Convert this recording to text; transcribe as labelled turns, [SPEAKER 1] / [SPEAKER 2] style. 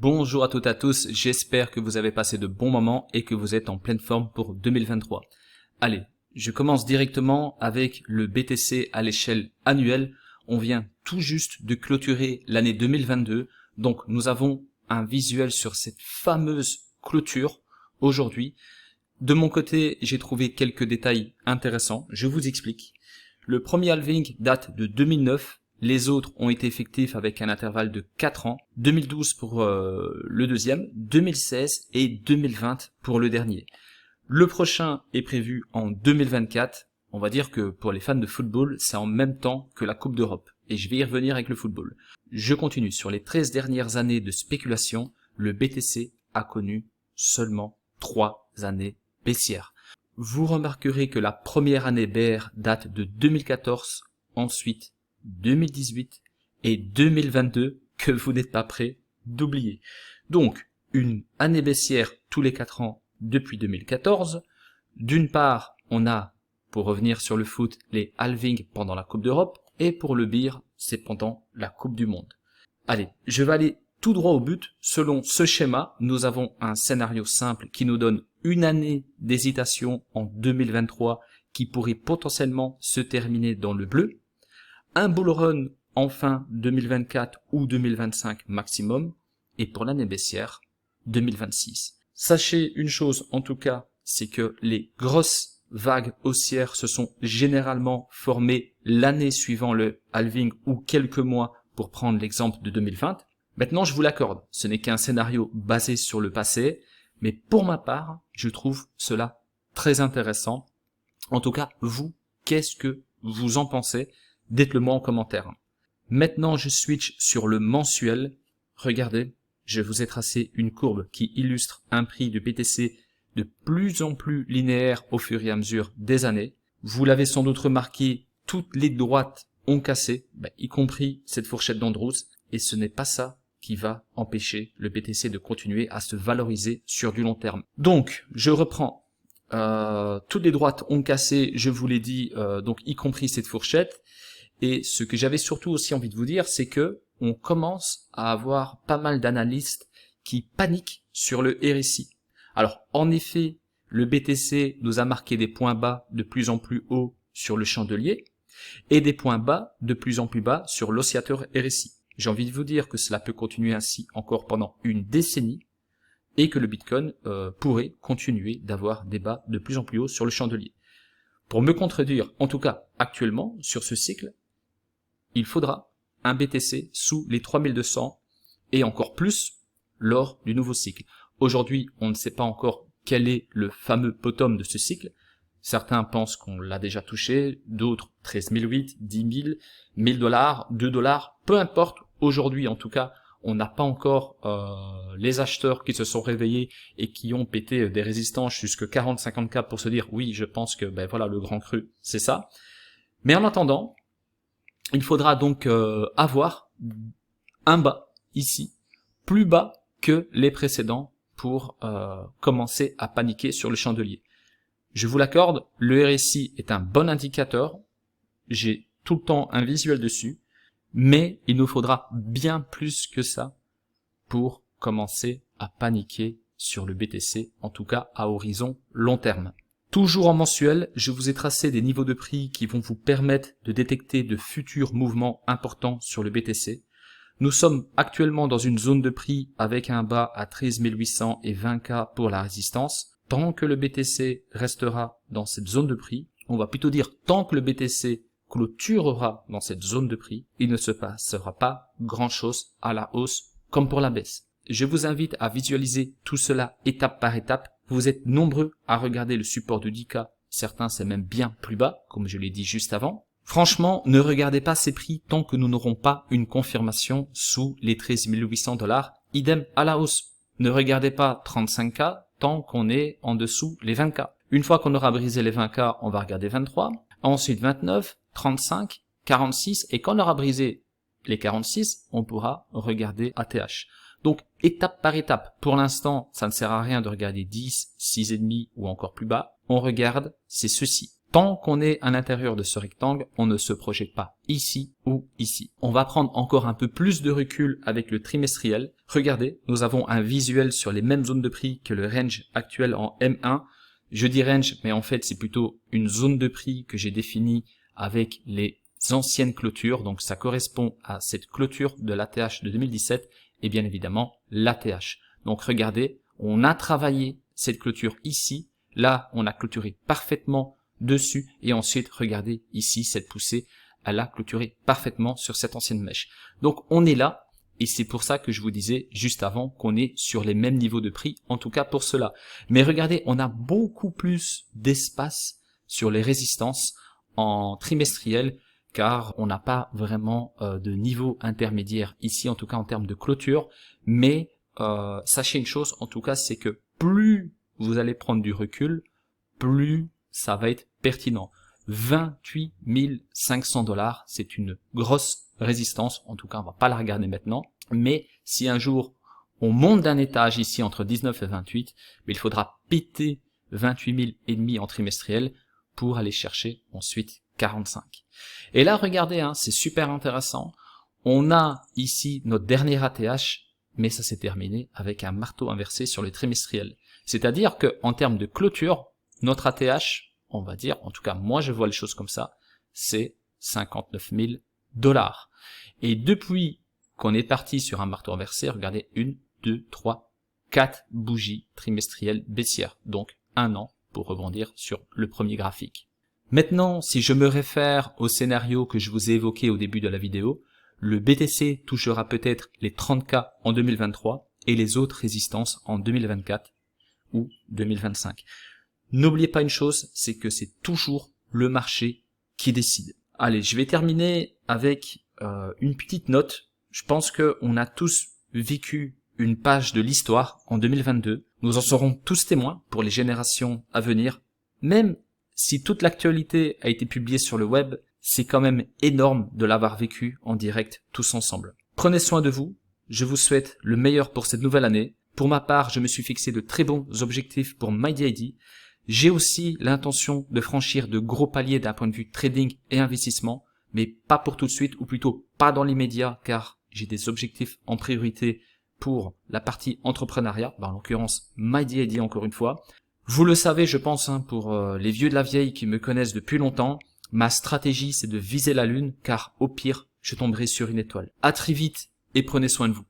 [SPEAKER 1] Bonjour à toutes et à tous, j'espère que vous avez passé de bons moments et que vous êtes en pleine forme pour 2023. Allez, je commence directement avec le BTC à l'échelle annuelle. On vient tout juste de clôturer l'année 2022, donc nous avons un visuel sur cette fameuse clôture aujourd'hui. De mon côté, j'ai trouvé quelques détails intéressants, je vous explique. Le premier halving date de 2009. Les autres ont été effectifs avec un intervalle de 4 ans, 2012 pour le deuxième, 2016 et 2020 pour le dernier. Le prochain est prévu en 2024. On va dire que pour les fans de football, c'est en même temps que la Coupe d'Europe. Et je vais y revenir avec le football. Je continue. Sur les 13 dernières années de spéculation, le BTC a connu seulement 3 années baissières. Vous remarquerez que la première année bear date de 2014, ensuite 2018 et 2022 que vous n'êtes pas prêt d'oublier. Donc, une année baissière tous les 4 ans depuis 2014. D'une part, on a, pour revenir sur le foot, les halvings pendant la Coupe d'Europe, et pour le beer, c'est pendant la Coupe du Monde. Allez, je vais aller tout droit au but. Selon ce schéma, nous avons un scénario simple qui nous donne une année d'hésitation en 2023 qui pourrait potentiellement se terminer dans le bleu. Un bull run en fin 2024 ou 2025 maximum, et pour l'année baissière, 2026. Sachez une chose en tout cas, c'est que les grosses vagues haussières se sont généralement formées l'année suivant le halving ou quelques mois pour prendre l'exemple de 2020. Maintenant, je vous l'accorde, ce n'est qu'un scénario basé sur le passé, mais pour ma part, je trouve cela très intéressant. En tout cas, vous, qu'est-ce que vous en pensez ? Dites-le moi en commentaire. Maintenant, je switch sur le mensuel. Regardez, je vous ai tracé une courbe qui illustre un prix de BTC de plus en plus linéaire au fur et à mesure des années. Vous l'avez sans doute remarqué, toutes les droites ont cassé, y compris cette fourchette d'Andrews, et ce n'est pas ça qui va empêcher le BTC de continuer à se valoriser sur du long terme. Donc, je reprends. Toutes les droites ont cassé, je vous l'ai dit, donc y compris cette fourchette. Et ce que j'avais surtout aussi envie de vous dire, c'est que on commence à avoir pas mal d'analystes qui paniquent sur le RSI. Alors, en effet, le BTC nous a marqué des points bas de plus en plus hauts sur le chandelier et des points bas de plus en plus bas sur l'oscillateur RSI. J'ai envie de vous dire que cela peut continuer ainsi encore pendant une décennie et que le Bitcoin pourrait continuer d'avoir des bas de plus en plus hauts sur le chandelier. Pour me contredire, en tout cas actuellement, sur ce cycle, il faudra un BTC sous les 3200 et encore plus lors du nouveau cycle. Aujourd'hui, on ne sait pas encore quel est le fameux bottom de ce cycle. Certains pensent qu'on l'a déjà touché, d'autres 13 008, 10 000, 1000 $, 2 $, peu importe. Aujourd'hui, en tout cas, on n'a pas encore les acheteurs qui se sont réveillés et qui ont pété des résistances jusque 40-50K pour se dire oui, je pense que voilà le grand cru, c'est ça. Mais en attendant, il faudra donc avoir un bas ici, plus bas que les précédents pour commencer à paniquer sur le chandelier. Je vous l'accorde, le RSI est un bon indicateur, j'ai tout le temps un visuel dessus, mais il nous faudra bien plus que ça pour commencer à paniquer sur le BTC, en tout cas à horizon long terme. Toujours en mensuel, je vous ai tracé des niveaux de prix qui vont vous permettre de détecter de futurs mouvements importants sur le BTC. Nous sommes actuellement dans une zone de prix avec un bas à 13 800 et 20K pour la résistance. Tant que le BTC restera dans cette zone de prix, on va plutôt dire tant que le BTC clôturera dans cette zone de prix, il ne se passera pas grand-chose à la hausse comme pour la baisse. Je vous invite à visualiser tout cela étape par étape. Vous êtes nombreux à regarder le support de 10K, certains c'est même bien plus bas, comme je l'ai dit juste avant. Franchement, ne regardez pas ces prix tant que nous n'aurons pas une confirmation sous les 13 800 $, idem à la hausse. Ne regardez pas 35K tant qu'on est en dessous les 20K. Une fois qu'on aura brisé les 20K, on va regarder 23, ensuite 29, 35, 46, et quand on aura brisé les 46, on pourra regarder ATH. Donc, étape par étape. Pour l'instant, ça ne sert à rien de regarder 10, 6,5 ou encore plus bas. On regarde, c'est ceci. Tant qu'on est à l'intérieur de ce rectangle, on ne se projette pas ici ou ici. On va prendre encore un peu plus de recul avec le trimestriel. Regardez, nous avons un visuel sur les mêmes zones de prix que le range actuel en M1. Je dis range, mais en fait c'est plutôt une zone de prix que j'ai définie avec les anciennes clôtures. Donc ça correspond à cette clôture de l'ATH de 2017 et bien évidemment l'ATH. Donc regardez, on a travaillé cette clôture ici. Là, on a clôturé parfaitement dessus et ensuite regardez ici cette poussée, elle a clôturé parfaitement sur cette ancienne mèche. Donc on est là et c'est pour ça que je vous disais juste avant qu'on est sur les mêmes niveaux de prix, en tout cas pour cela. Mais regardez, on a beaucoup plus d'espace sur les résistances en trimestriel car on n'a pas vraiment de niveau intermédiaire ici, en tout cas en termes de clôture. Mais sachez une chose, en tout cas, c'est que plus vous allez prendre du recul, plus ça va être pertinent. 28 500 $, c'est une grosse résistance. En tout cas, on va pas la regarder maintenant. Mais si un jour on monte d'un étage ici entre 19 et 28, mais il faudra péter 28 000 et demi en trimestriel pour aller chercher ensuite 45. Et là, regardez, hein, c'est super intéressant. On a ici notre dernier ATH, mais ça s'est terminé avec un marteau inversé sur le trimestriel. C'est-à-dire que en termes de clôture, notre ATH, on va dire, en tout cas moi je vois les choses comme ça, c'est 59 000 $. Et depuis qu'on est parti sur un marteau inversé, regardez, 1, 2, 3, 4 bougies trimestrielles baissières. Donc 1 an pour rebondir sur le premier graphique. Maintenant, si je me réfère au scénario que je vous ai évoqué au début de la vidéo, le BTC touchera peut-être les 30K en 2023 et les autres résistances en 2024 ou 2025. N'oubliez pas une chose, c'est que c'est toujours le marché qui décide. Allez, je vais terminer avec une petite note. Je pense qu'on a tous vécu une page de l'histoire en 2022. Nous en serons tous témoins pour les générations à venir. Même si toute l'actualité a été publiée sur le web, c'est quand même énorme de l'avoir vécu en direct tous ensemble. Prenez soin de vous. Je vous souhaite le meilleur pour cette nouvelle année. Pour ma part, je me suis fixé de très bons objectifs pour MyDID. J'ai aussi l'intention de franchir de gros paliers d'un point de vue trading et investissement, mais pas pour tout de suite, ou plutôt pas dans l'immédiat, car j'ai des objectifs en priorité pour la partie entrepreneuriat, en l'occurrence MyDID encore une fois. Vous le savez, je pense, hein, pour les vieux de la vieille qui me connaissent depuis longtemps, ma stratégie c'est de viser la lune, car au pire, je tomberai sur une étoile. À très vite et prenez soin de vous.